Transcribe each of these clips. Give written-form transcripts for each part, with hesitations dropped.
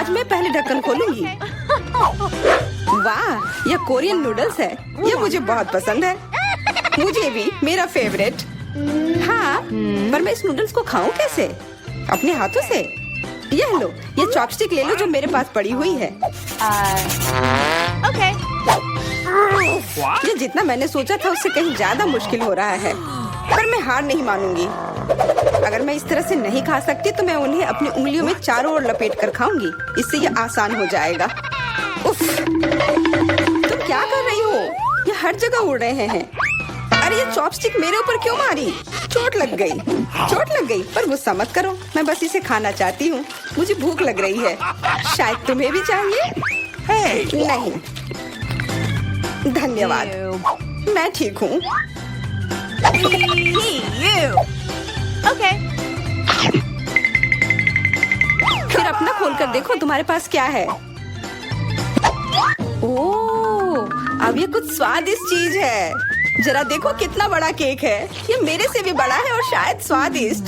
आज मैं पहले ढक्कन खोलूंगी। वाह, यह कोरियन नूडल्स है। यह मुझे बहुत पसंद है। मुझे भी, मेरा फेवरेट। हाँ, पर मैं इस नूडल्स को खाऊं कैसे? अपने हाथों से? यह लो, ये चॉपस्टिक ले लो जो मेरे पास पड़ी हुई है। ओके। ये जितना मैंने सोचा था उससे कहीं ज्यादा मुश्किल हो रहा है, पर मैं हार नहीं मानूंगी। अगर मैं इस तरह से नहीं खा सकती तो मैं उन्हें अपनी उंगलियों में चारों ओर लपेट कर खाऊंगी। इससे ये आसान हो जाएगा। उफ, तुम क्या कर रही हो? ये हर जगह उड़ रहे हैं। अरे ये चॉपस्टिक मेरे ऊपर क्यों मारी? चोट लग गई। पर गुस्सा मत करो, मैं बस इसे खाना चाहती हूँ। मुझे भूख लग रही है। शायद तुम्हें भी चाहिए? नहीं, धन्यवाद, मैं ठीक हूँ। ओके। फिर अपना खोल कर देखो तुम्हारे पास क्या है। ओह, अब ये कुछ स्वादिष्ट चीज है। जरा देखो कितना बड़ा केक है। ये मेरे से भी बड़ा है और शायद स्वादिष्ट।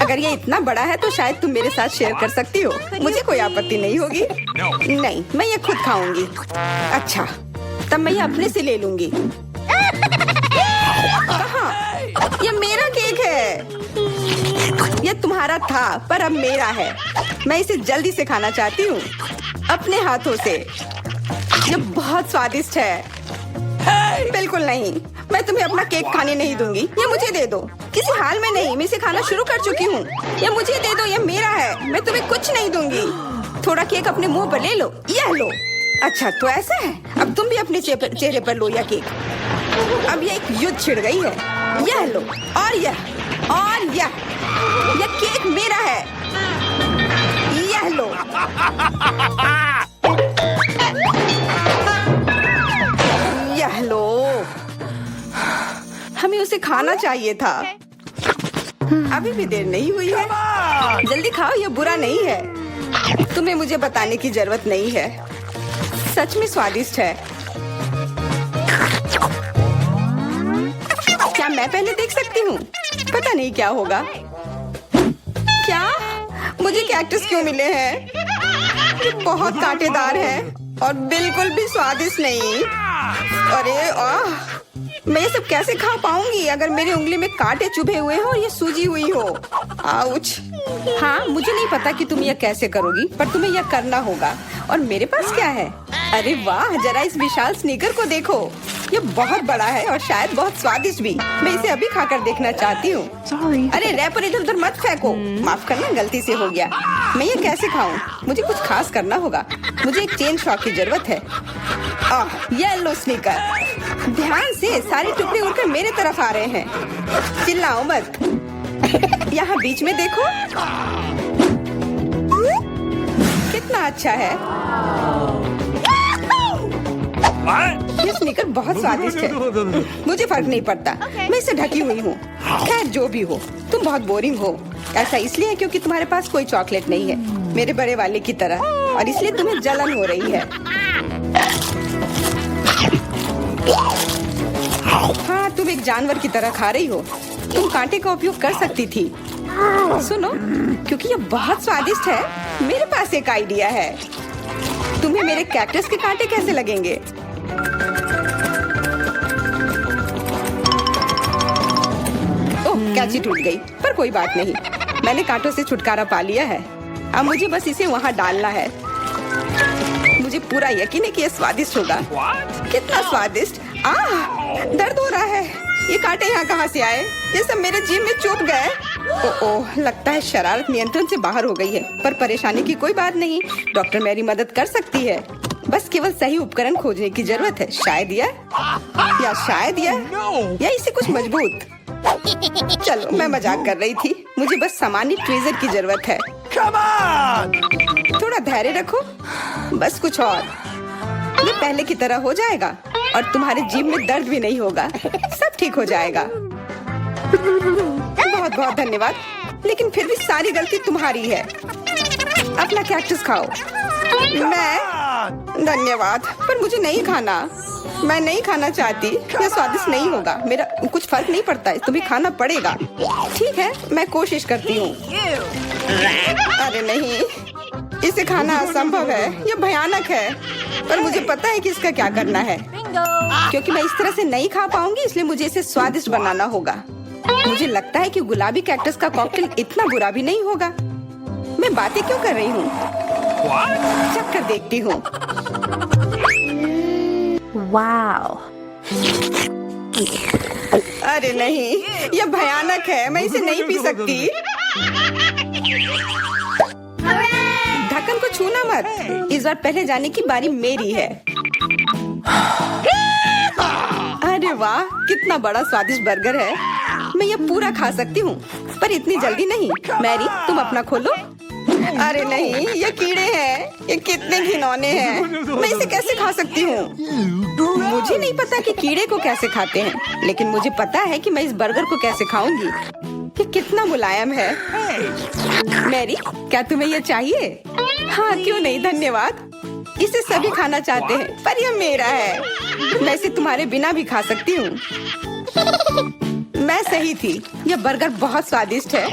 अगर ये इतना बड़ा है तो शायद तुम मेरे साथ शेयर कर सकती हो। मुझे कोई आपत्ति नहीं होगी। नहीं, मैं ये खुद खाऊंगी। अच्छा, तब मैं ये अपने से ले लूंगी। कहाँ? ये मेरा केक है। ये तुम्हारा था पर अब मेरा है। मैं इसे जल्दी से खाना चाहती हूँ, अपने हाथों से। ये बहुत स्वादिष्ट है। बिल्कुल नहीं, मैं तुम्हें अपना केक खाने नहीं दूंगी। ये मुझे दे दो। किसी हाल में नहीं, मैं इसे खाना शुरू कर चुकी हूँ। ये मुझे दे दो, ये मेरा है। मैं तुम्हें कुछ नहीं दूंगी। थोड़ा केक अपने मुंह पर ले लो। यह लो। अच्छा, तो ऐसा है। अब तुम भी अपने चेहरे पर लो यह केक। अब ये एक युद्ध छिड़ गई है। यह लो, और यह केक मेरा है। यह लो। यह लो। हमें उसे खाना चाहिए था। अभी भी देर नहीं हुई है। जल्दी खाओ, यह बुरा नहीं है। तुम्हें मुझे बताने की जरूरत नहीं है। सच में स्वादिष्ट है। क्या मैं पहले देख सकती हूँ? पता नहीं क्या होगा। क्या मुझे कैक्टस क्यों मिले हैं? ये बहुत कांटेदार है और बिल्कुल भी स्वादिष्ट नहीं। अरे मैं ये सब कैसे खा पाऊंगी अगर मेरी उंगली में कांटे चुभे हुए हो और ये सूजी हुई हो। आउच। हाँ, मुझे नहीं पता कि तुम यह कैसे करोगी, पर तुम्हें यह करना होगा। और मेरे पास क्या है? अरे वाह, जरा इस विशाल स्नीकर को देखो। ये बहुत बड़ा है और शायद बहुत स्वादिष्ट भी। मैं इसे अभी खाकर देखना चाहती हूँ। अरे रैपर इधर उधर मत फेंको। माफ करना, गलती से हो गया। मैं ये कैसे खाऊं? मुझे कुछ खास करना होगा। मुझे एक चेन शॉक की जरूरत है। ये लो स्नीकर। ध्यान से, सारे टुकड़े उड़कर मेरे तरफ आ रहे हैं। चिल्लाओ मत। यहाँ बीच में देखो, कितना अच्छा है। ये स्नीकर बहुत स्वादिष्ट है। मुझे फर्क नहीं पड़ता, मैं इसे ढकी हुई हूँ। खैर जो भी हो, तुम बहुत बोरिंग हो। ऐसा इसलिए है क्योंकि तुम्हारे पास कोई चॉकलेट नहीं है, मेरे बड़े वाले की तरह, और इसलिए तुम्हें जलन हो रही है। हाँ, तुम एक जानवर की तरह खा रही हो। तुम कांटे का उपयोग कर सकती थी। सुनो, क्योंकि ये बहुत स्वादिष्ट है, मेरे पास एक आइडिया है। तुम्हें मेरे कैक्टस के कांटे कैसे लगेंगे? ओह, कैंची टूट गई, पर कोई बात नहीं। मैंने कांटों से छुटकारा पा लिया है। अब मुझे बस इसे वहाँ डालना है। मुझे पूरा यकीन है कि ये स्वादिष्ट होगा। कितना स्वादिष्ट। दर्द हो रहा है। ये कांटे यहाँ कहाँ से आए? ये सब मेरे जीभ में चुभ गए। ओह, लगता है शरारत नियंत्रण से बाहर हो गई है, पर परेशानी की कोई बात नहीं। डॉक्टर मेरी मदद कर सकती है। बस केवल सही उपकरण खोजने की जरूरत है। शायद या इसे कुछ मजबूत। चलो, मैं मजाक कर रही थी। मुझे बस सामान्य ट्वीजर की जरूरत है। थोड़ा धैर्य रखो, बस कुछ और। ये पहले की तरह हो जाएगा और तुम्हारे जीभ में दर्द भी नहीं होगा। सब ठीक हो जाएगा। बहुत बहुत धन्यवाद, लेकिन फिर भी सारी गलती तुम्हारी है। अपना कैक्टस खाओ। मैं धन्यवाद, पर मुझे नहीं खाना। मैं नहीं खाना चाहती। यह स्वादिष्ट नहीं होगा। मेरा कुछ फर्क नहीं पड़ता, तुम्हें खाना पड़ेगा। ठीक है, मैं कोशिश करती हूँ। अरे नहीं, इसे खाना असंभव है, ये भयानक है। पर मुझे पता है कि इसका क्या करना है। Bingo. क्योंकि मैं इस तरह से नहीं खा पाऊंगी, इसलिए मुझे इसे स्वादिष्ट बनाना होगा। मुझे लगता है कि गुलाबी कैक्टस का कॉकटेल इतना बुरा भी नहीं होगा। मैं बातें क्यों कर रही हूँ? चख कर देखती हूँ। Wow. अरे नहीं, यह भयानक है। मैं इसे नहीं पी सकती। ढक्कन को छूना मत। इस बार पहले जाने की बारी मेरी है। अरे वाह, कितना बड़ा स्वादिष्ट बर्गर है। मैं ये पूरा खा सकती हूँ, पर इतनी जल्दी नहीं। मैरी, तुम अपना खोलो। अरे नहीं, ये कीड़े हैं। ये कितने घिनौने हैं। मैं इसे कैसे खा सकती हूँ? मुझे नहीं पता कि कीड़े को कैसे खाते हैं, लेकिन मुझे पता है कि मैं इस बर्गर को कैसे खाऊंगी। ये कितना मुलायम है। मैरी, क्या तुम्हें ये चाहिए? हाँ, क्यों नहीं, धन्यवाद। इसे सभी खाना चाहते हैं, पर यह मेरा है। मैं इसे तुम्हारे बिना भी खा सकती हूँ। मैं सही थी, यह बर्गर बहुत स्वादिष्ट है।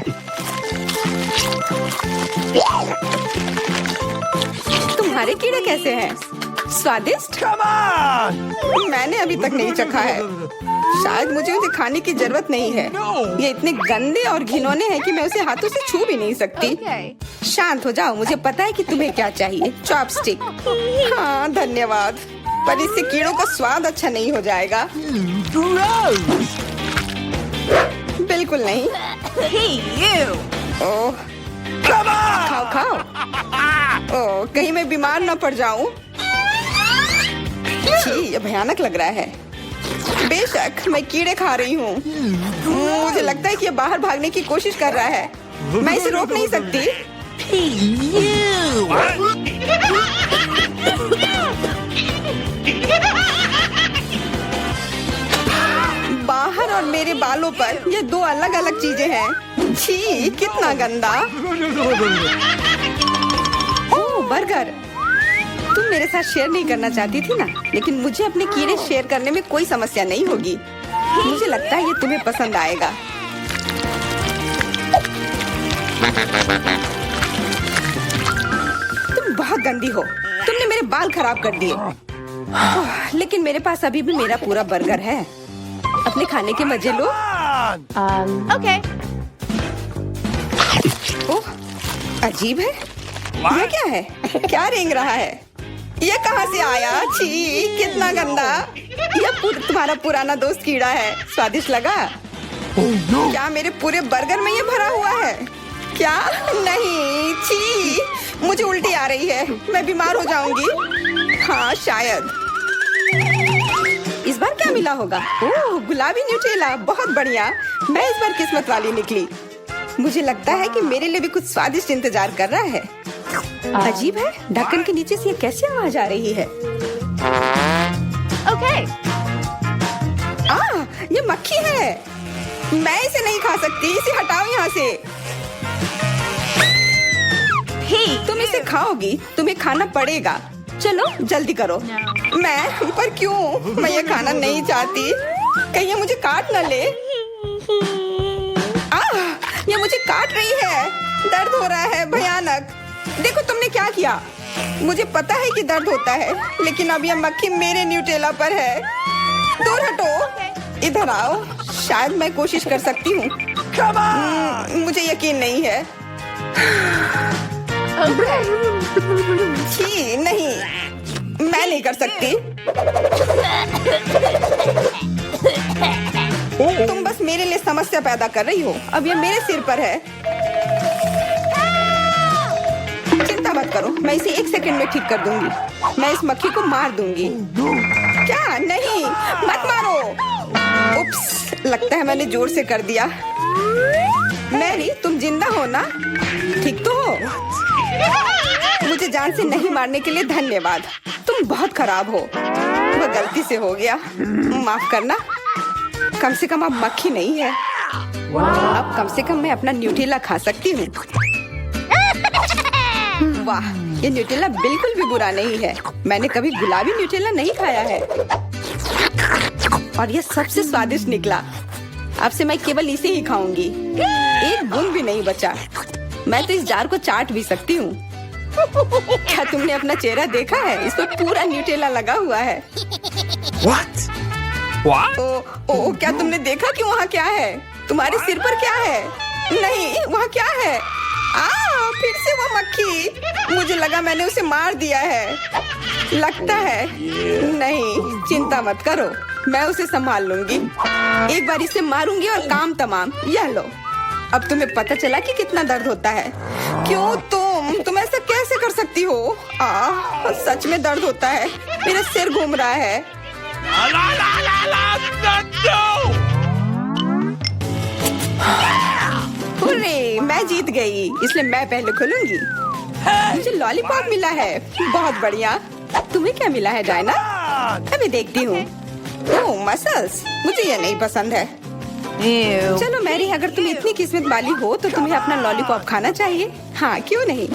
तुम्हारे कीड़े कैसे हैं? स्वादिष्ट? मैंने अभी तक नहीं चखा है। शायद मुझे उसे खाने की जरूरत नहीं है। ये इतने गंदे और घिनौने हैं कि मैं उसे हाथों से छू भी नहीं सकती। Okay. शांत हो जाओ, मुझे पता है कि तुम्हें क्या चाहिए। चॉपस्टिक। हाँ, धन्यवाद। पर इससे कीड़ों का स्वाद अच्छा नहीं हो जाएगा। बिल्कुल नहीं। Hey, you. ओह, खाओ खाओ। ओह, कहीं मैं बीमार न पड़ जाऊं। छी, ये भयानक लग रहा है। बेशक मैं कीड़े खा रही हूँ। मुझे लगता है कि ये बाहर भागने की कोशिश कर रहा है। मैं इसे रोक नहीं सकती। बाहर और मेरे बालों पर ये दो अलग अलग चीजें हैं। छी, कितना गंदा। ओह, बर्गर। तुम मेरे साथ शेयर नहीं करना चाहती थी ना, लेकिन मुझे अपने कीड़े शेयर करने में कोई समस्या नहीं होगी। मुझे लगता है ये तुम्हें पसंद आएगा। तुम बहुत गंदी हो। तुमने मेरे बाल खराब कर दिए। ओह, लेकिन मेरे पास अभी भी मेरा पूरा बर्गर है। अपने खाने के मजे लो। Okay. ओह, अजीब है। ये क्या है? क्या रेंग रहा है? ये कहाँ से आया? छी, कितना गंदा। यह तुम्हारा पुराना दोस्त कीड़ा है। स्वादिष्ट लगा? क्या मेरे पूरे बर्गर में ये भरा हुआ है? क्या? नहीं, छी, मुझे उल्टी आ रही है। मैं बीमार हो जाऊंगी। हाँ, शायद। इस बार क्या मिला होगा? ओह, गुलाबी न्यूटेला, बहुत बढ़िया। मैं इस बार किस्मत वाली निकली। मुझे लगता है कि मेरे लिए भी कुछ स्वादिष्ट इंतजार कर रहा है। अजीब है, ढक्कन के नीचे से ये कैसे आवाज आ रही है? Okay. ये मक्खी है। मैं इसे नहीं खा सकती। इसे हटाओ यहाँ से। Hey. तुम इसे खाओगी, तुम्हें खाना पड़ेगा। चलो जल्दी करो। मैं? पर क्यों? मैं ये खाना नहीं चाहती। कहीं ये मुझे काट न ले। ये मुझे काट रही है। दर्द हो रहा है, भयानक। देखो तुमने क्या किया। मुझे पता है कि दर्द होता है, लेकिन अब यह मक्खी मेरे न्यूटेला पर है। दूर हटो। इधर आओ। शायद मैं कोशिश कर सकती हूँ। मुझे यकीन नहीं है। छी, नहीं, मैं नहीं कर सकती। तुम बस मेरे लिए समस्या पैदा कर रही हो। अब ये मेरे सिर पर है। चिंता मत करो, मैं इसे 1 सेकंड में ठीक कर दूंगी। मैं इस मक्खी को मार दूंगी। क्या? नहीं, मत मारो। उप्स, लगता है मैंने जोर से कर दिया। मैरी, तुम जिंदा हो ना? ठीक तो हो? मुझे जान से नहीं मारने के लिए धन्यवाद। तुम बहुत खराब हो। वह गलती से हो गया, माफ करना। कम से कम अब मक्खी नहीं है। अब कम से कम मैं अपना न्यूटेला खा सकती हूँ। वाह, ये न्यूटेला बिल्कुल भी बुरा नहीं है। मैंने कभी गुलाबी न्यूटेला नहीं खाया है और ये सबसे स्वादिष्ट निकला। अब से मैं केवल इसे ही खाऊंगी। एक बूंद भी नहीं बचा। मैं तो इस जार को चाट भी सकती हूँ। क्या तुमने अपना चेहरा देखा है? इस पर पूरा न्यूटेला लगा हुआ है। What? What? ओ, क्या तुमने देखा कि वहाँ क्या है? तुम्हारे सिर पर क्या है? नहीं, वहाँ क्या है? फिर से वो मक्खी। मुझे लगा मैंने उसे मार दिया है। लगता है नहीं, चिंता मत करो, मैं उसे संभाल लूंगी। एक बार इसे मारूंगी और काम तमाम। यह लो, अब तुम्हें पता चला कि कितना दर्द होता है। क्यों तुम ऐसा कैसे कर सकती हो? सच में दर्द होता है। मेरा सिर घूम रहा है। No! हुर्रे, मैं जीत गई, इसलिए मैं पहले खुलूंगी। मुझे लॉलीपॉप मिला है, बहुत बढ़िया। तुम्हें क्या मिला है डायना? अभी देखती हूँ। ओह, मसल्स, मुझे ये नहीं पसंद है। Ew. चलो मैरी, अगर तुम इतनी किस्मत वाली हो तो तुम्हें अपना लॉलीपॉप खाना चाहिए। हाँ, क्यों नहीं।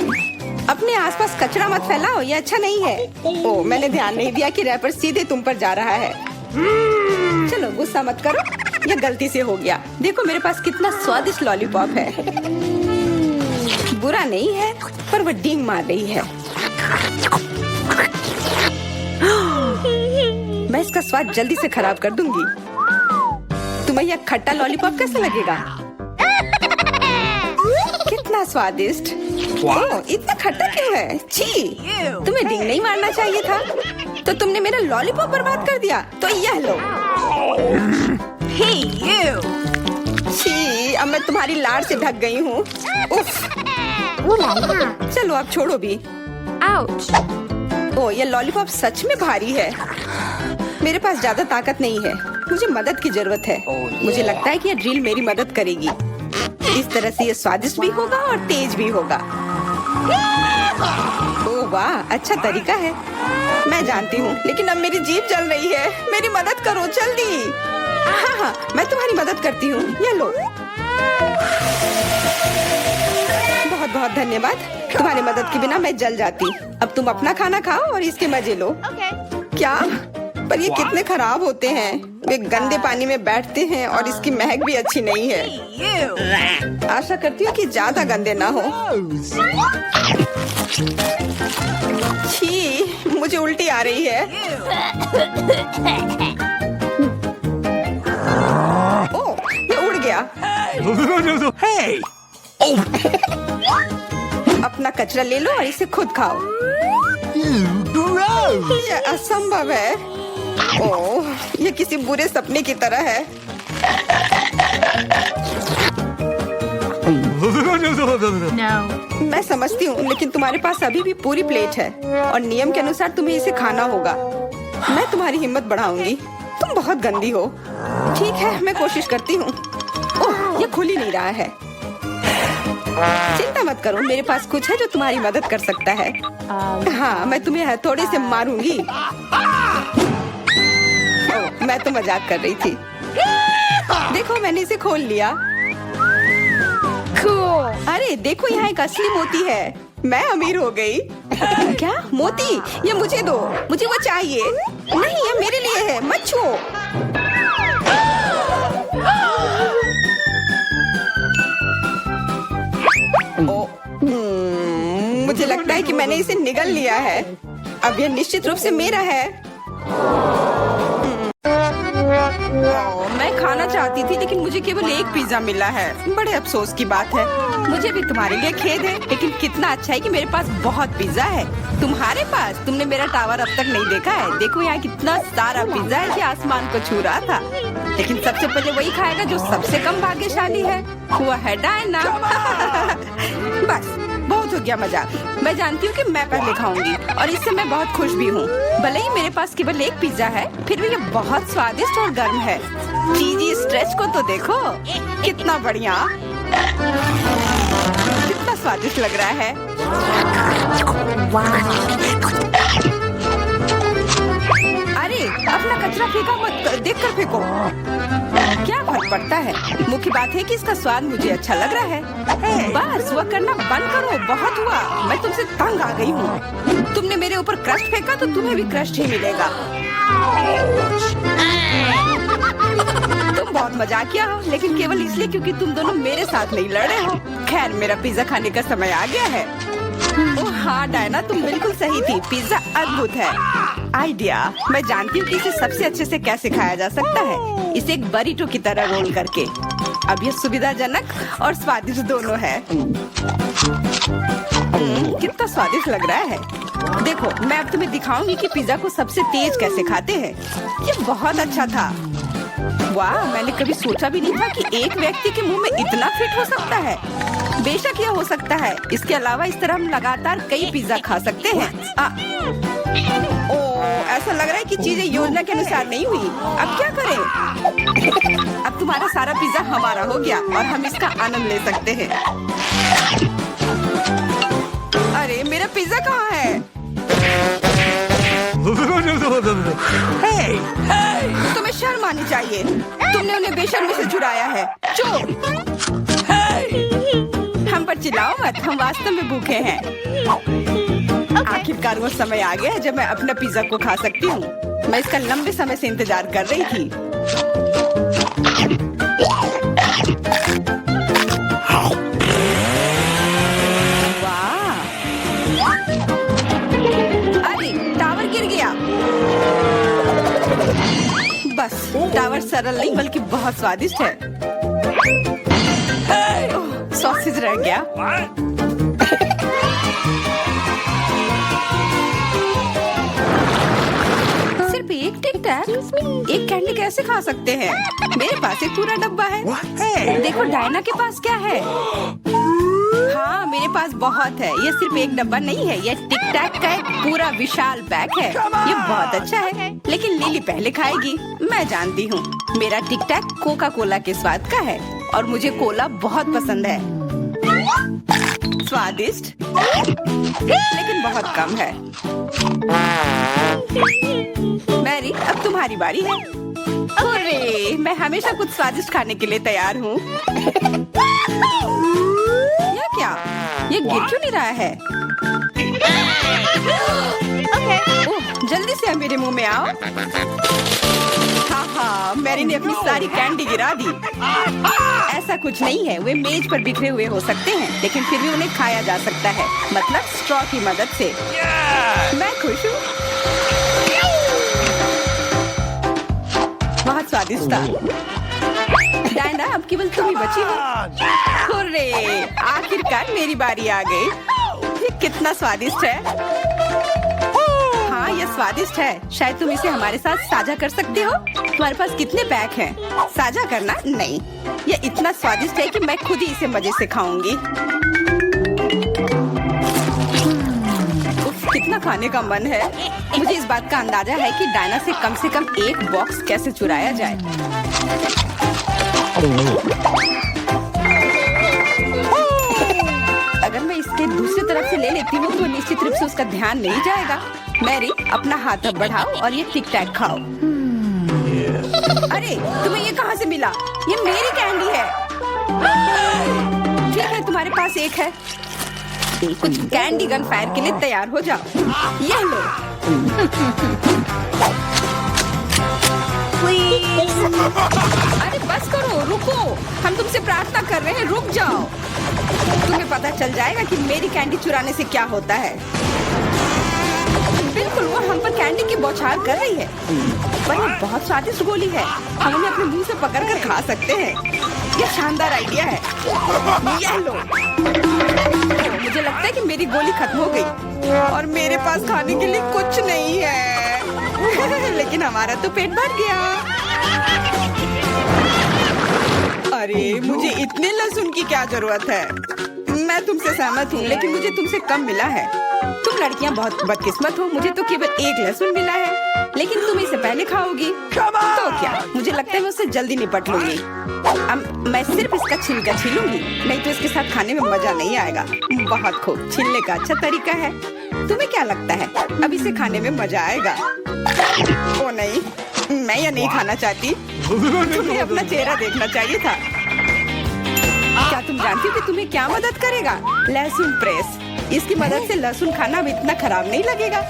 अपने आसपास कचरा मत फैलाओ, ये अच्छा नहीं है। ओह, मैंने ध्यान नहीं दिया कि रैपर सीधे तुम पर जा रहा है। चलो गुस्सा मत करो, ये गलती से हो गया। देखो मेरे पास कितना स्वादिष्ट लॉलीपॉप है। बुरा नहीं है, पर वो डींग मार रही है। मैं इसका स्वाद जल्दी से खराब कर दूंगी। तुम्हें यह खट्टा लॉलीपॉप कैसा लगेगा? कितना स्वादिष्ट। ओह, इतना खट्टा क्यों है? छी, तुम्हें डींग नहीं मारना चाहिए था। तो तुमने मेरा लॉलीपॉप बर्बाद कर दिया। तो यह लो। Hey, you. छी, अब मैं तुम्हारी लाड़ से ढक गई हूँ। उफ। चलो अब छोड़ो भी। Ouch. ओह, ये लॉलीपॉप सच में भारी है। मेरे पास ज्यादा ताकत नहीं है, मुझे मदद की जरूरत है। मुझे लगता है कि ये ड्रिल मेरी मदद करेगी। इस तरह से ये स्वादिष्ट भी होगा और तेज भी होगा। ओह वाह, अच्छा तरीका है। मैं जानती हूँ, लेकिन अब मेरी जीभ जल रही है। मेरी मदद करो जल्दी। हाँ, मैं तुम्हारी मदद करती हूँ। ये लो। बहुत बहुत धन्यवाद। तुम्हारी मदद के बिना मैं जल जाती। अब तुम अपना खाना खाओ और इसके मजे लो। Okay. क्या? पर ये कितने खराब होते हैं। वे गंदे पानी में बैठते हैं और इसकी महक भी अच्छी नहीं है। Hey, you. आशा करती हूँ कि ज्यादा गंदे ना हो। छी, मुझे उल्टी आ रही है। ओह, ये उड़ गया। Hey! अपना कचरा ले लो और इसे खुद खाओ। Gross! ये असंभव है। ओह, ये किसी बुरे सपने की तरह है। No. मैं समझती हूँ, लेकिन तुम्हारे पास अभी भी पूरी प्लेट है और नियम के अनुसार तुम्हें इसे खाना होगा। मैं तुम्हारी हिम्मत बढ़ाऊंगी। तुम बहुत गंदी हो। ठीक है, मैं कोशिश करती हूँ। ओह, ये खुल ही नहीं रहा है। चिंता मत करो, मेरे पास कुछ है जो तुम्हारी मदद कर सकता है। हाँ, मैं तुम्हें हथौड़े से मारूंगी। ओह, मैं तो मजाक कर रही थी। देखो, मैंने इसे खोल लिया। Cool. अरे देखो, यहाँ एक असली मोती है। मैं अमीर हो गई। क्या मोती? ये मुझे दो, मुझे वो चाहिए। नहीं, ये मेरे लिए है, मत छुओ। मुझे लगता है कि मैंने इसे निगल लिया है। अब यह निश्चित रूप से मेरा है। मैं खाना चाहती थी, लेकिन मुझे केवल एक पिज्जा मिला है। बड़े अफसोस की बात है। मुझे भी तुम्हारे लिए खेद है, लेकिन कितना अच्छा है कि मेरे पास बहुत पिज्जा है। तुम्हारे पास? तुमने मेरा टावर अब तक नहीं देखा है। देखो यहाँ कितना सारा पिज्जा है कि आसमान को छू रहा था। लेकिन सबसे पहले वही खाएगा जो सबसे कम भाग्यशाली है। वो है डायना। बस बहुत हो गया मजाक। मैं जानती हूँ कि मैं पहले खाऊंगी और इससे मैं बहुत खुश भी हूँ। भले ही मेरे पास केवल एक पिज्जा है, फिर भी ये बहुत स्वादिष्ट और गर्म है। चीजी स्ट्रेच को तो देखो, कितना बढ़िया, कितना स्वादिष्ट लग रहा है। अरे अपना कचरा फेंका मत, देख कर फेंको। क्या फर्क पड़ता है? मुख्य बात है कि इसका स्वाद मुझे अच्छा लग रहा है। बस वह करना बंद करो, बहुत हुआ। मैं तुमसे तंग आ गई हूँ। तुमने मेरे ऊपर क्रस्ट फेंका तो तुम्हें भी क्रस्ट ही मिलेगा। तुम बहुत मजाकिया हो, लेकिन केवल इसलिए क्योंकि तुम दोनों मेरे साथ नहीं लड़े हो। खैर, मेरा पिज्जा खाने का समय आ गया है। ओह, हाँ डायना, तुम बिल्कुल सही थी। पिज्जा अद्भुत है। आइडिया, मैं जानती हूँ कि इसे सबसे अच्छे से कैसे खाया जा सकता है। इसे एक बरीटो की तरह रोल करके। अब यह सुविधाजनक और स्वादिष्ट दोनों है। कितना स्वादिष्ट लग रहा है। देखो, मैं अब तुम्हें दिखाऊंगी कि पिज्जा को सबसे तेज कैसे खाते हैं। ये बहुत अच्छा था। वाह, मैंने कभी सोचा भी नहीं था कि एक व्यक्ति के मुंह में इतना फिट हो सकता है। बेशक यह हो सकता है। इसके अलावा इस तरह हम लगातार कई पिज्जा खा सकते हैं। ऐसा लग रहा है कि चीजें योजना के अनुसार नहीं हुई। अब क्या करें? अब तुम्हारा सारा पिज्जा हमारा हो गया और हम इसका आनंद ले सकते हैं। अरे मेरा पिज्जा कहाँ है? Hey! तुम्हें शर्म आनी चाहिए। तुमने उन्हें बेशर्मी से चुराया है। चोर! हम पर चिल्लाओ मत, हम वास्तव में भूखे हैं। आखिरकार वो समय आ गया जब मैं अपना पिज्जा को खा सकती हूँ। मैं इसका लंबे समय से इंतजार कर रही थी। वाह! अरे टावर गिर गया। बस टावर सरल नहीं बल्कि बहुत स्वादिष्ट है। सॉसेज रह गया। सिर्फ एक टिक टैक, एक कैंडी कैसे खा सकते हैं? मेरे पास एक पूरा डब्बा है। देखो डायना के पास क्या है। हाँ, मेरे पास बहुत है। ये सिर्फ एक डब्बा नहीं है, ये टिक टैक का एक पूरा विशाल पैक है। ये बहुत अच्छा है, लेकिन लिली पहले खाएगी। मैं जानती हूँ। मेरा टिक टैक कोका कोला के स्वाद का है और मुझे कोला बहुत पसंद है। स्वादिष्ट, लेकिन बहुत कम है। मैरी, अब तुम्हारी बारी है। अरे, मैं हमेशा कुछ स्वादिष्ट खाने के लिए तैयार हूँ। क्या ये गिर क्यों नहीं रहा है? ओह, जल्दी से मेरे मुंह में आओ। हाँ, मैरी ने अपनी सारी कैंडी गिरा दी। ऐसा कुछ नहीं है, वे मेज पर बिखरे हुए हो सकते हैं, लेकिन फिर भी उन्हें खाया जा सकता है, मतलब स्ट्रॉ की मदद से। मैं खुश हूँ। बहुत स्वादिष्ट था। डायना, अब केवल तुम ही बची हो। हुर्रे, आखिरकार मेरी बारी आ गई। ये कितना स्वादिष्ट है। हाँ, ये स्वादिष्ट है। शायद तुम इसे हमारे साथ साझा कर सकते हो। तुम्हारे पास कितने पैक हैं? साझा करना नहीं। ये इतना स्वादिष्ट है कि मैं खुद ही इसे मजे से खाऊंगी। कितना खाने का मन है। मुझे इस बात का अंदाजा है कि डायना से कम एक बॉक्स कैसे चुराया जाए। अगर मैं इसके दूसरी तरफ से ले लेती हूँ तो निश्चित रूप से उसका ध्यान नहीं जाएगा। मैरी, अपना हाथ अब बढ़ाओ और ये टिक टैक खाओ। अरे, तुम्हें ये कहाँ से मिला? ये मेरी कैंडी है। ठीक है, तुम्हारे पास एक है। कुछ कैंडी गन फायर के लिए तैयार हो जाओ। ये लो। अरे बस करो, रुको। हम तुमसे प्रार्थना कर रहे हैं, रुक जाओ। तुम्हें पता चल जाएगा कि मेरी कैंडी चुराने से क्या होता है। बिल्कुल, वो हम पर कैंडी की बौछार कर रही है। पर ये बहुत स्वादिष्ट गोली है। हम उन्हें अपने मुंह से पकड़कर खा सकते हैं। ये शानदार आइडिया है। ये लो। मुझे लगता है कि मेरी गोली खत्म हो गई और मेरे पास खाने के लिए कुछ नहीं है। लेकिन हमारा तो पेट भर गया। अरे, मुझे इतने लहसुन की क्या जरूरत है? मैं तुमसे सहमत हूँ, लेकिन मुझे तुमसे कम मिला है। तुम लड़कियाँ बहुत बदकिस्मत हो। मुझे तो केवल एक लहसुन मिला है, लेकिन तुम इसे पहले खाओगी तो क्या? मुझे लगता है मैं उससे जल्दी निपट लूंगी। अब मैं सिर्फ इसका छिलका छीलूंगी, नहीं तो इसके साथ खाने में मजा नहीं आएगा। बहुत खूब, छीलने का अच्छा तरीका है। तुम्हें क्या लगता है अब इसे खाने में मजा आएगा? ओ नहीं, मैं यह नहीं खाना चाहती। तुम्हें अपना चेहरा देखना चाहिए था। क्या तुम जानती हो कि तुम्हें क्या मदद करेगा? लहसुन प्रेस। इसकी मदद से लहसुन खाना अब इतना खराब नहीं लगेगा।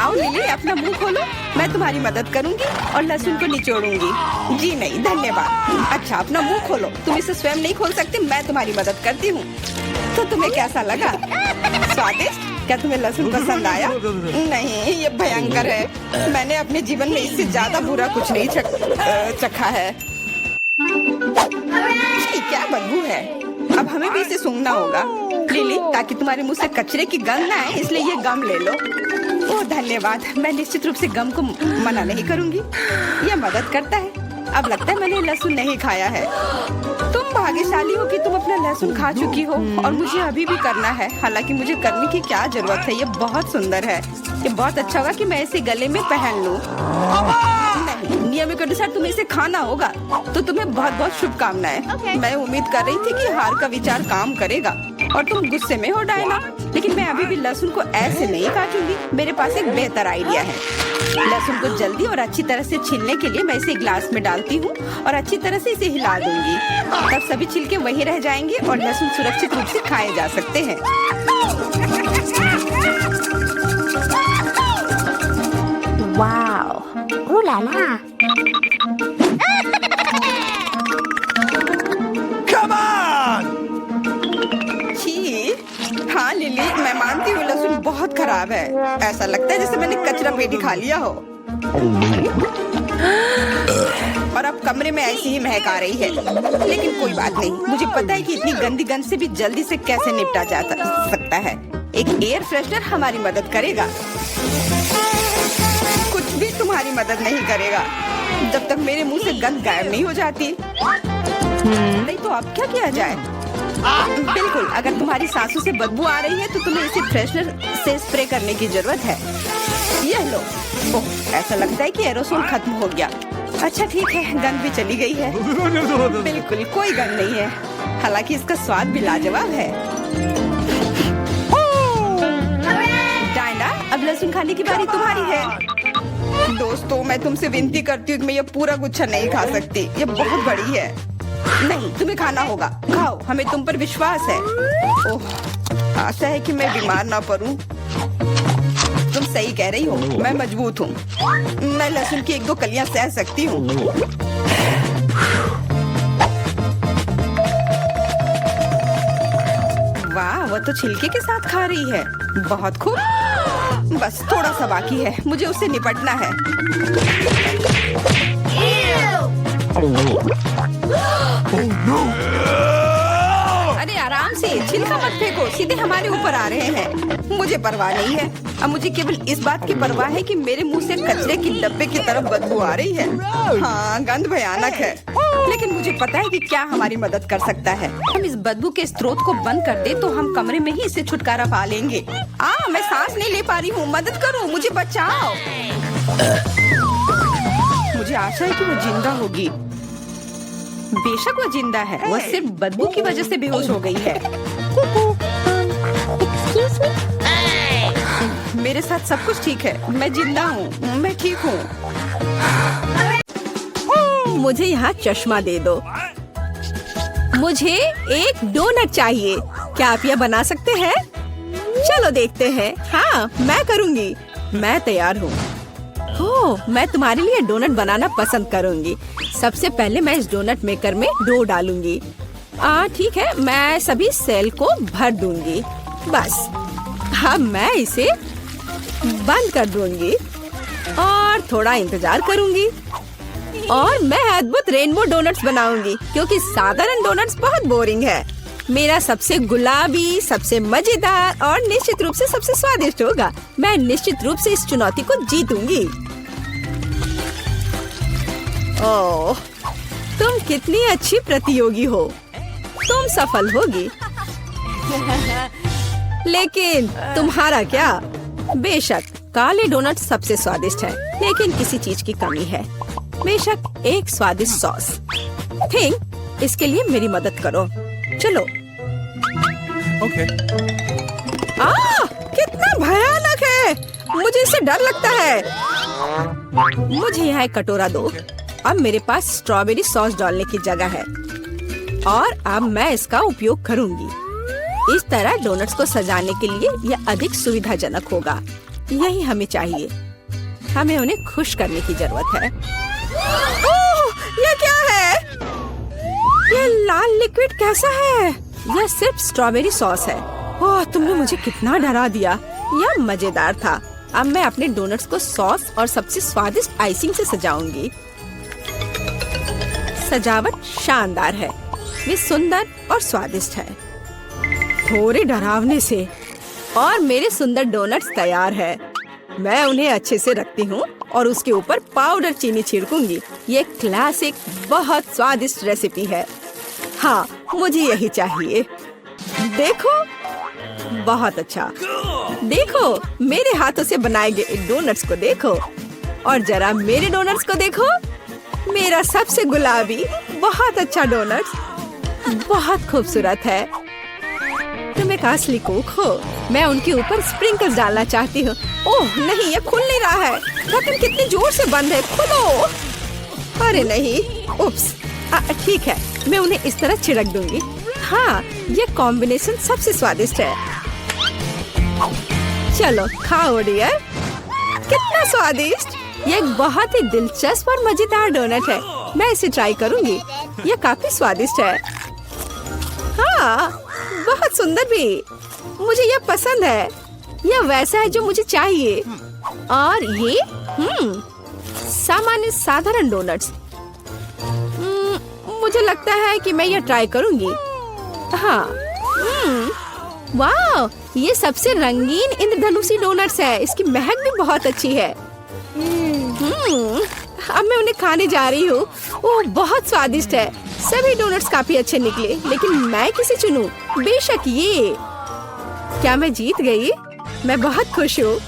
आओ लिली, अपना मुंह खोलो, मैं तुम्हारी मदद करूंगी और लहसुन को निचोड़ूंगी। जी नहीं धन्यवाद। अच्छा अपना मुंह खोलो, तुम इसे स्वयं नहीं खोल सकते, मैं तुम्हारी मदद करती हूँ। तो तुम्हें कैसा लगा? स्वादिष्ट? क्या तुम्हें लहसुन पसंद आया? नहीं, ये भयंकर है। मैंने अपने जीवन में इससे ज्यादा बुरा कुछ नहीं चखा है। क्या बदबू है। अब हमें भी इसे सूंघना होगा लिली, ताकि तुम्हारे मुंह से कचरे की गंध ना आए, इसलिए ये गम ले लो। ओह धन्यवाद, मैं निश्चित रूप से गम को मना नहीं करूंगी, यह मदद करता है। अब लगता है मैंने लहसुन नहीं खाया है। तुम भाग्यशाली हो कि तुम अपना लहसुन खा चुकी हो और मुझे अभी भी करना है। हालांकि मुझे करने की क्या जरूरत है, ये बहुत सुंदर है। ये बहुत अच्छा होगा कि मैं इसे गले में पहन लूं। नहीं, नियम के अनुसार तुम्हें इसे खाना होगा। तो तुम्हें बहुत बहुत शुभकामनाएं। मैं उम्मीद कर रही थी कि हार का विचार काम करेगा और तुम गुस्से में हो डायना, लेकिन मैं अभी भी लहसुन को ऐसे नहीं काटूंगी। मेरे पास एक बेहतर आइडिया है। लहसुन को जल्दी और अच्छी तरह से छीलने के लिए मैं इसे ग्लास में डालती हूँ और अच्छी तरह से इसे हिला दूंगी। तब सभी छिलके वहीं रह जाएंगे और लहसुन सुरक्षित रूप से खाए जा सकते हैं। Wow. Ooh la la. Come on! छी, हाँ लिली, मैं मानती हूँ लहसुन बहुत खराब है। ऐसा लगता है जैसे मैंने कचरा पेटी खा लिया हो। और अब कमरे में ऐसी ही महक आ रही है, लेकिन कोई बात नहीं। मुझे पता है कि इतनी गंदी गंध से भी जल्दी से कैसे निपटा जा सकता है। एक एयर फ्रेशनर हमारी मदद करेगा। कुछ भी तुम्हारी मदद नहीं करेगा जब तक मेरे मुंह से गंध गायब नहीं हो जाती। नहीं तो अब क्या किया जाए? बिल्कुल, अगर तुम्हारी सांसों से बदबू आ रही है तो तुम्हें इसे फ्रेशनर से स्प्रे करने की जरूरत है। यह लो। ओह, ऐसा लगता है कि एरोसोल खत्म हो गया। अच्छा ठीक है, गंध भी चली गई है। बिल्कुल कोई गंध नहीं है, हालांकि इसका स्वाद भी लाजवाब है। डायना, अब लहसुन खाने की बारी तुम्हारी है। दोस्तों, मैं तुमसे विनती करती हूँ कि मैं ये पूरा गुच्छा नहीं खा सकती, ये बहुत बड़ी है। नहीं, तुम्हें खाना होगा, खाओ, हमें तुम पर विश्वास है। ओह, आशा है कि मैं बीमार ना पड़ूं। तुम सही कह रही हो, मैं मजबूत हूँ। मैं लहसुन की 1-2 कलियां सह सकती हूँ। वाह, वो तो छिलके के साथ खा रही है। बहुत खूब। बस थोड़ा सा बाकी है, मुझे उससे निपटना है। अरे आराम से, छिलका मत फेंको, सीधे हमारे ऊपर आ रहे हैं। मुझे परवाह नहीं है। अब मुझे केवल इस बात की परवाह है कि मेरे मुंह से कचरे की डब्बे की तरफ बदबू आ रही है। हाँ, गंध भयानक है, लेकिन मुझे पता है कि क्या हमारी मदद कर सकता है। हम इस बदबू के स्रोत को बंद कर दे तो हम कमरे में ही इससे छुटकारा पा लेंगे। मैं सांस नहीं ले पा रही हूँ, मदद करो, मुझे बचाओ। मुझे आशा है कि वो जिंदा होगी। बेशक वो जिंदा है, वो सिर्फ बदबू की वजह से बेहोश हो गई है। Excuse me? मेरे साथ सब कुछ ठीक है, मैं जिंदा हूँ, मैं ठीक हूँ। मुझे यहाँ चश्मा दे दो। मुझे एक डोनट चाहिए, क्या आप यह बना सकते हैं? चलो देखते हैं। हाँ, मैं करूँगी, मैं तैयार हूँ। ओह, मैं तुम्हारे लिए डोनट बनाना पसंद करूँगी। सबसे पहले मैं इस डोनट मेकर में डो डालूंगी। ठीक है, मैं सभी सेल को भर दूंगी। बस अब मैं इसे बंद कर दूंगी और थोड़ा इंतजार करूंगी और मैं अद्भुत रेनबो डोनट्स बनाऊंगी, क्योंकि साधारण डोनट्स बहुत बोरिंग है। मेरा सबसे गुलाबी, सबसे मजेदार और निश्चित रूप से सबसे स्वादिष्ट होगा। मैं निश्चित रूप से इस चुनौती को जीतूंगी। ओह, तुम कितनी अच्छी प्रतियोगी हो, तुम सफल होगी। लेकिन तुम्हारा क्या? बेशक काले डोनट सबसे स्वादिष्ट है, लेकिन किसी चीज की कमी है। बेशक एक स्वादिष्ट सॉस। थिंक, इसके लिए मेरी मदद करो। चलो। Okay. कितना भयानक है, मुझे इससे डर लगता है। मुझे यहाँ एक कटोरा दो। अब मेरे पास स्ट्रॉबेरी सॉस डालने की जगह है और अब मैं इसका उपयोग करूंगी। इस तरह डोनट्स को सजाने के लिए यह अधिक सुविधाजनक होगा। यही हमें चाहिए। हमें उन्हें खुश करने की जरूरत है। ओह, ये क्या है? ये लाल लिक्विड कैसा है? यह सिर्फ स्ट्रॉबेरी सॉस है। ओह, तुमने मुझे कितना डरा दिया। यह मजेदार था। अब मैं अपने डोनट्स को सॉस और सबसे स्वादिष्ट आइसिंग से सजाऊंगी। सजावट शानदार है। वे सुंदर और स्वादिष्ट है। थोड़े डरावने से। और मेरे सुंदर डोनट्स तैयार है। मैं उन्हें अच्छे से रखती हूँ और उसके ऊपर पाउडर चीनी छिड़कूंगी। ये क्लासिक बहुत स्वादिष्ट रेसिपी है। हाँ, मुझे यही चाहिए। देखो, बहुत अच्छा। देखो, मेरे हाथों से बनाए गए डोनट्स को देखो। और जरा मेरे डोनट्स को देखो। मेरा सबसे गुलाबी बहुत अच्छा डोनट्स। बहुत खूबसूरत है। तुम एक असली कुक हो। मैं उनके ऊपर स्प्रिंकल्स डालना चाहती हूँ। ओह नहीं, ये खुल नहीं रहा है। ढक्कन कितनी जोर से बंद है। खोलो। अरे नहीं, उप्स। ठीक है, मैं उन्हें इस तरह छिड़क दूंगी। हाँ, ये कॉम्बिनेशन सबसे स्वादिष्ट है। चलो खाओ डियर। कितना स्वादिष्ट। ये एक बहुत ही दिलचस्प और मजेदार डोनट है। मैं इसे ट्राई करूंगी। ये काफी स्वादिष्ट है। हाँ, बहुत सुंदर भी। मुझे यह पसंद है। यह वैसा है जो मुझे चाहिए। और ये सामान्य साधारण डोनट्स। मुझे लगता है कि मैं यह ट्राई करूंगी। हाँ, वाह, ये सबसे रंगीन इंद्रधनुषी डोनट्स है। इसकी महक भी बहुत अच्छी है। अब मैं उन्हें खाने जा रही हूँ। ओह, बहुत स्वादिष्ट है। सभी डोनट्स काफी अच्छे निकले, लेकिन मैं किसे चुनूं? बेशक ये। क्या मैं जीत गई? मैं बहुत खुश हूँ।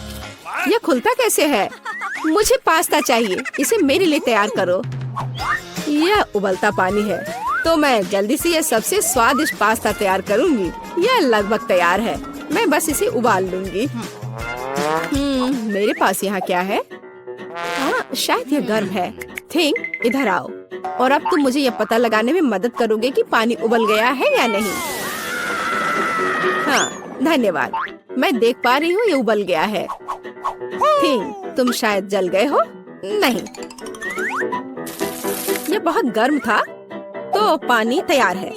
यह खुलता कैसे है? मुझे पास्ता चाहिए। इसे मेरे लिए तैयार करो। यह उबलता पानी है, तो मैं जल्दी से यह सबसे स्वादिष्ट पास्ता तैयार करूंगी। यह लगभग तैयार है। मैं बस इसे उबाल लूंगी। मेरे पास यहाँ क्या है? हाँ, शायद यह गर्म है। थिंक, इधर आओ। और अब तुम मुझे यह पता लगाने में मदद करोगे कि पानी उबल गया है या नहीं। हाँ, धन्यवाद। मैं देख पा रही हूँ ये उबल गया है। थिंक, तुम शायद जल गए हो। नहीं, ये बहुत गर्म था, तो पानी तैयार है।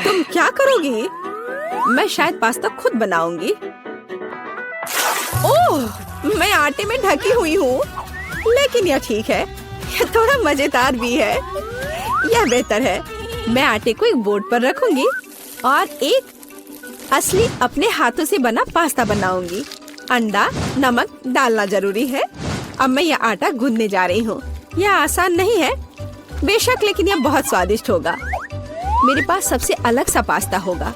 तुम क्या करोगी? मैं शायद पास्ता खुद बनाऊंगी। ओह, मैं आटे में ढकी हुई हूँ, लेकिन यह ठीक है। यह थोड़ा मजेदार भी है। यह बेहतर है। मैं आटे को एक बोर्ड पर रखूंगी और एक असली अपने हाथों से बना पास्ता बनाऊंगी। अंडा, नमक डालना जरूरी है। अब मैं यह आटा गूंदने जा रही हूँ। यह आसान नहीं है बेशक, लेकिन यह बहुत स्वादिष्ट होगा। मेरे पास सबसे अलग सा पास्ता होगा।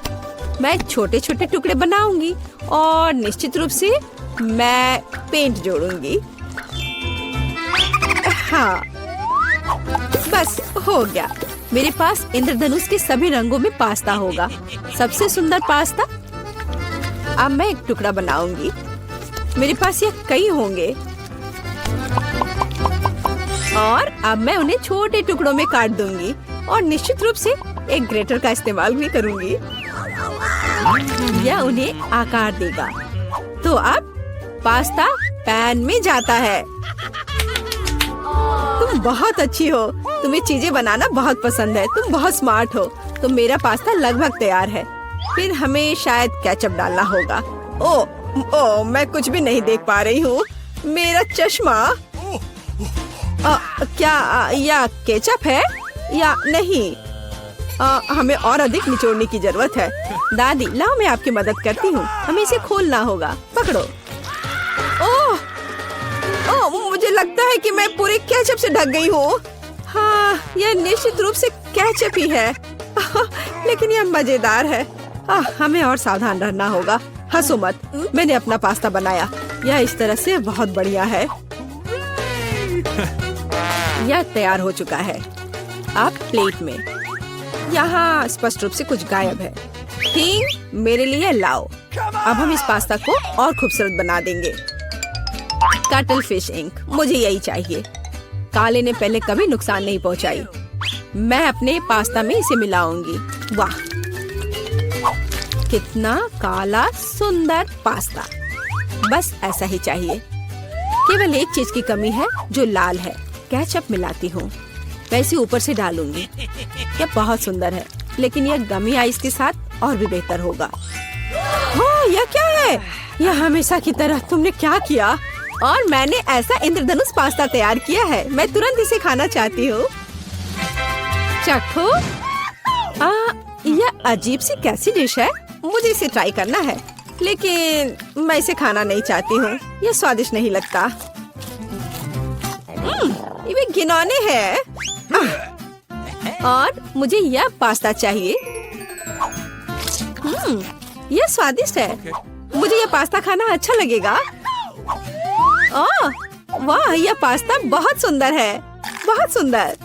मैं छोटे छोटे टुकड़े बनाऊंगी और निश्चित रूप से मैं पेंट जोड़ूंगी। हाँ, बस हो गया। मेरे पास इंद्रधनुष के सभी रंगों में पास्ता होगा। सबसे सुंदर पास्ता। अब मैं एक टुकड़ा बनाऊंगी। मेरे पास ये कई होंगे और अब मैं उन्हें छोटे टुकड़ों में काट दूंगी और निश्चित रूप से एक ग्रेटर का इस्तेमाल भी करूंगी। यह उन्हें आकार देगा। तो अब पास्ता पैन में जाता है। तुम बहुत अच्छी हो। तुम्हें चीजें बनाना बहुत पसंद है। तुम बहुत स्मार्ट हो। तो मेरा पास्ता लगभग तैयार है। फिर हमें शायद केचप डालना होगा। ओ, मैं कुछ भी नहीं देख पा रही हूँ। मेरा चश्मा। क्या यह केचप है या नहीं? हमें और अधिक निचोड़ने की जरूरत है। दादी, लाओ मैं आपकी मदद करती हूँ। हमें इसे खोलना होगा। पकड़ो। ओह, मुझे लगता है कि मैं पूरे केचप से ढक गई हूँ। हाँ, यह निश्चित रूप से केचप ही है। लेकिन यह मजेदार है। हमें और सावधान रहना होगा। हंसो मत, मैंने अपना पास्ता बनाया। यह इस तरह से बहुत बढ़िया है। यह तैयार हो चुका है। अब प्लेट में। यहाँ स्पष्ट रूप से कुछ गायब है। ठीक, मेरे लिए लाओ। अब हम इस पास्ता को और खूबसूरत बना देंगे। कटल फिश इंक, मुझे यही चाहिए। काले ने पहले कभी नुकसान नहीं पहुंचाई। मैं अपने पास्ता में इसे मिलाऊंगी। वाह, कितना काला सुंदर पास्ता। बस ऐसा ही चाहिए। केवल एक चीज की कमी है जो लाल है। केचप मिलाती हूँ, मैं इसे ऊपर से डालूंगी। यह बहुत सुंदर है, लेकिन यह गमी आइस के साथ और भी बेहतर होगा। हाँ, यह क्या है? यह हमेशा की तरह तुमने क्या किया? और मैंने ऐसा इंद्रधनुष पास्ता तैयार किया है। मैं तुरंत इसे खाना चाहती हूँ। चखो। यह अजीब सी कैसी डिश है? मुझे इसे ट्राई करना है, लेकिन मैं इसे खाना नहीं चाहती हूँ। यह स्वादिष्ट नहीं लगता। ये घिनौने है। और मुझे यह पास्ता चाहिए। यह स्वादिष्ट है। मुझे यह पास्ता खाना अच्छा लगेगा। वाह, यह पास्ता बहुत सुंदर है, बहुत सुंदर।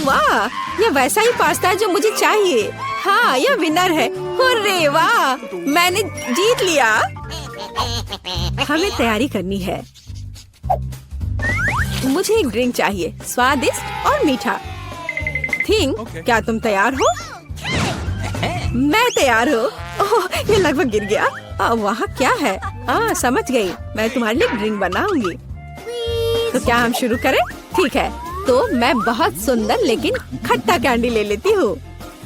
वाह, यह वैसा ही पास्ता है जो मुझे चाहिए। हाँ, यह विनर है। हुर्रे, वाह, मैंने जीत लिया। हमें तैयारी करनी है। मुझे एक ड्रिंक चाहिए, स्वादिष्ट और मीठा। थिंग, क्या तुम तैयार हो? मैं तैयार हूँ। ओह, ये लगभग गिर गया। वहाँ क्या है? समझ गई। मैं तुम्हारे लिए ड्रिंक बनाऊंगी। तो क्या हम शुरू करें? ठीक है, तो मैं बहुत सुंदर लेकिन खट्टा कैंडी ले लेती हूँ।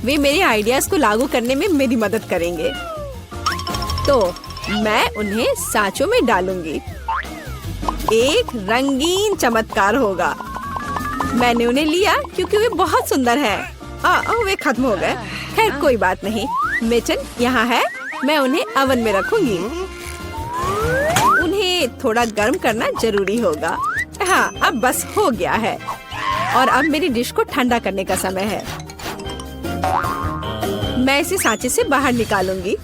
वे मेरे आइडियाज को लागू करने में मेरी मदद करेंगे। तो मैं उन्हें सांचों में डालूंगी। एक रंगीन चमत्कार होगा। मैंने उन्हें लिया क्योंकि वे बहुत सुंदर हैं। वे खत्म हो गए। खैर, कोई बात नहीं। मेचन यहाँ है, मैं उन्हें ओवन में रखूंगी। उन्हें थोड़ा गर्म करना जरूरी होगा। हाँ, अब बस हो गया है। और अब मेरी डिश को ठंडा करने का समय है। मैं इसे सांचे से बाहर निकालूंगी।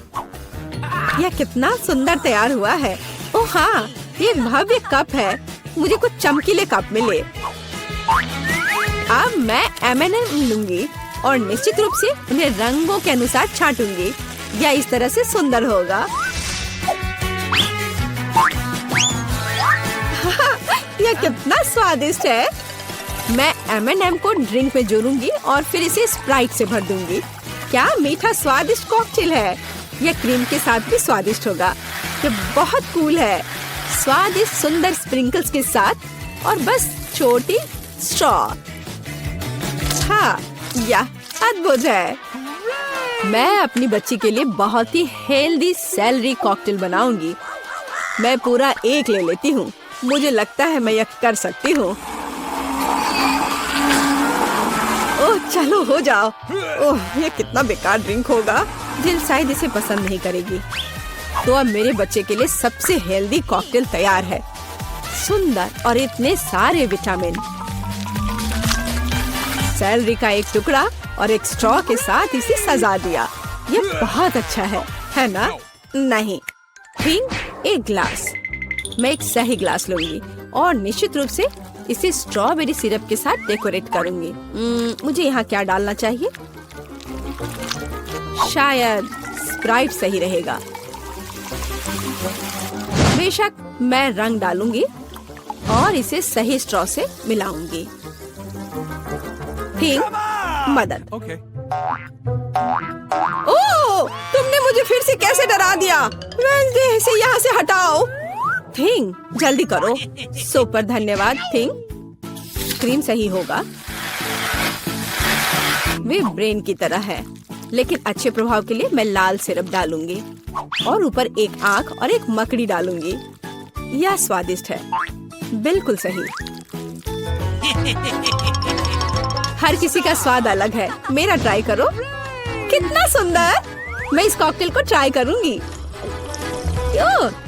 यह कितना सुंदर तैयार हुआ है। ओह हाँ, ये एक भव्य कप है। मुझे कुछ चमकीले कप मिले। अब मैं M&M लूंगी और निश्चित रूप से उन्हें रंगों के अनुसार छांटूंगी। यह इस तरह से सुंदर होगा। यह कितना स्वादिष्ट है। मैं M&M को ड्रिंक में जोड़ूंगी और फिर इसे स्प्राइट से भर दूंगी। क्या मीठा स्वादिष्ट कॉकटेल है। यह क्रीम के साथ भी स्वादिष्ट होगा। यह बहुत कूल है। स्वादिष्ट सुंदर स्प्रिंकल्स के साथ और बस छोटी स्ट्रॉ। हाँ, यह अद्भुत है। मैं अपनी बच्ची के लिए बहुत ही हेल्दी सेलरी कॉकटेल बनाऊंगी। मैं पूरा एक ले लेती हूँ। मुझे लगता है मैं यह कर सकती हूँ। ओह, चलो हो जाओ। ओह, ये कितना बेकार ड्रिंक होगा। जिल शायद इसे पसंद नहीं करेगी। तो अब मेरे बच्चे के लिए सबसे हेल्दी कॉकटेल तैयार है। सुंदर और इतने सारे विटामिन। सेलरी का एक टुकड़ा और एक स्ट्रॉ के साथ इसे सजा दिया। ये बहुत अच्छा है ना? नहीं, थिंक एक ग्लास। मैं एक सही ग्लास लूंगी और निश्चित रूप से इसे स्ट्रॉबेरी सिरप के साथ डेकोरेट करूंगी। मुझे यहाँ क्या डालना चाहिए? शायद स्प्राइट सही रहेगा। बेशक, मैं रंग डालूंगी और इसे सही स्ट्रॉ से मिलाऊंगी। ठीक, मदद। Okay. ओह, तुमने मुझे फिर से कैसे डरा दिया? वेंसडे, इसे यहाँ से हटाओ। थिंग, जल्दी करो। सुपर धन्यवाद थिंग। क्रीम सही होगा। वे ब्रेन की तरह है, लेकिन अच्छे प्रभाव के लिए मैं लाल सिरप डालूंगी और ऊपर एक आंख और एक मकड़ी डालूंगी। यह स्वादिष्ट है, बिल्कुल सही। हर किसी का स्वाद अलग है। मेरा ट्राई करो। कितना सुंदर। मैं इस कॉकटेल को ट्राई करूंगी।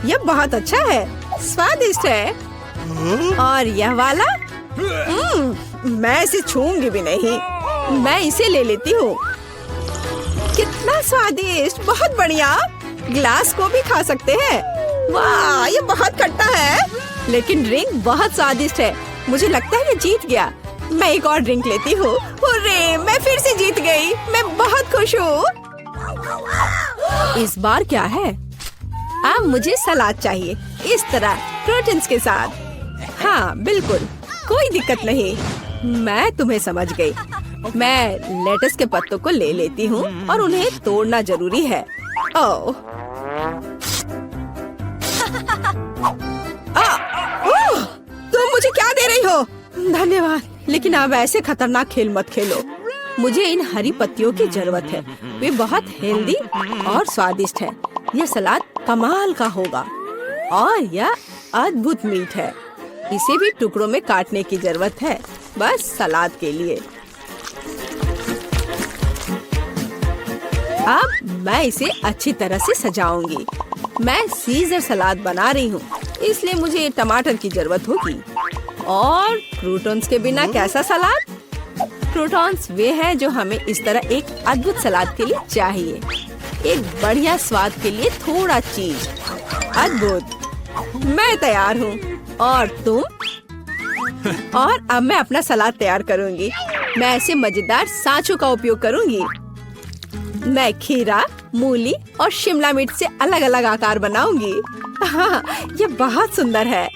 यह बहुत अच्छा है, स्वादिष्ट है। और यह वाला मैं इसे छूंगी भी नहीं। मैं इसे ले लेती हूँ। कितना स्वादिष्ट, बहुत बढ़िया। ग्लास को भी खा सकते हैं। वाह, ये बहुत खट्टा है, लेकिन ड्रिंक बहुत स्वादिष्ट है। मुझे लगता है ये जीत गया। मैं एक और ड्रिंक लेती हूँ। हुर्रे, मैं फिर से जीत गई। मैं बहुत खुश हूँ। इस बार क्या है? अब मुझे सलाद चाहिए, इस तरह प्रोटीन्स के साथ। हाँ बिल्कुल, कोई दिक्कत नहीं। मैं तुम्हें समझ गई। मैं लेटस के पत्तों को ले लेती हूँ और उन्हें तोड़ना जरूरी है। ओह, हो। धन्यवाद, लेकिन आप ऐसे खतरनाक खेल मत खेलो। मुझे इन हरी पत्तियों की जरूरत है। वे बहुत हेल्दी और स्वादिष्ट है। यह सलाद कमाल का होगा और यह अद्भुत मीठ है। इसे भी टुकड़ों में काटने की जरूरत है, बस सलाद के लिए। अब मैं इसे अच्छी तरह से सजाऊंगी। मैं सीजर सलाद बना रही हूँ, इसलिए मुझे टमाटर की जरूरत होगी। और क्रूटॉन्स के बिना कैसा सलाद? क्रूटॉन्स वे हैं जो हमें इस तरह एक अद्भुत सलाद के लिए चाहिए। एक बढ़िया स्वाद के लिए थोड़ा चीज। अद्भुत। मैं तैयार हूँ। और तुम? और अब मैं अपना सलाद तैयार करूँगी। मैं ऐसे मजेदार सांचों का उपयोग करूँगी। मैं खीरा, मूली और शिमला मिर्च से अलग अलग आकार बनाऊंगी। हाँ, ये बहुत सुंदर है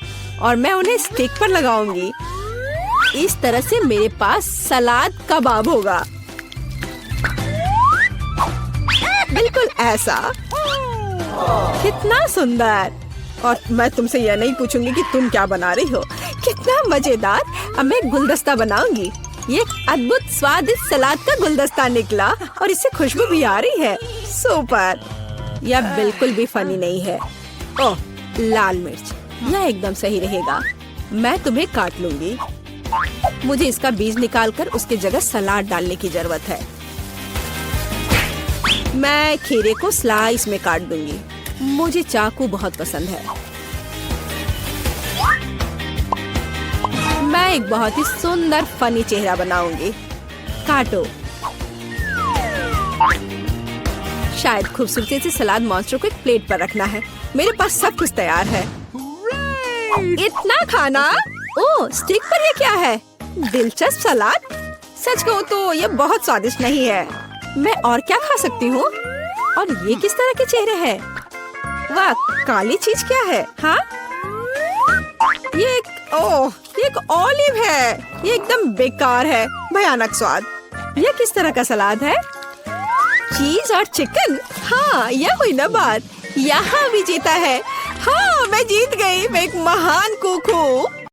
और मैं उन्हें स्टिक पर लगाऊंगी। इस तरह से मेरे पास सलाद कबाब होगा। बिल्कुल ऐसा। कितना सुंदर। और मैं तुमसे यह नहीं पूछूंगी कि तुम क्या बना रही हो। कितना मजेदार। अब मैं गुलदस्ता बनाऊंगी। ये एक अद्भुत स्वादिष्ट सलाद का गुलदस्ता निकला और इससे खुशबू भी आ रही है। सुपर। यह बिल्कुल भी फनी नहीं है। ओह, लाल मिर्च। यह एकदम सही रहेगा। मैं तुम्हें काट लूंगी। मुझे इसका बीज निकालकर उसके जगह सलाद डालने की जरूरत है। मैं खीरे को स्लाइस में काट दूंगी। मुझे चाकू बहुत पसंद है। मैं एक बहुत ही सुंदर फनी चेहरा बनाऊंगी। काटो। शायद खूबसूरती से सलाद मॉन्स्टर को एक प्लेट पर रखना है। मेरे पास सब कुछ तैयार है। इतना खाना? ओह, स्टिक पर ये क्या है? दिलचस्प सलाद। सच कहूँ तो ये बहुत स्वादिष्ट नहीं है। मैं और क्या खा सकती हूँ? और ये किस तरह के चेहरे हैं? वाह, काली चीज क्या है? हाँ, ये एक ऑलिव है। ये एकदम बेकार है। भयानक स्वाद। ये किस तरह का सलाद है? चीज और चिकन। हाँ, यह हुई ना बात। यहाँ भी जीता है। हाँ, मैं जीत गई। मैं एक महान कुक हूँ।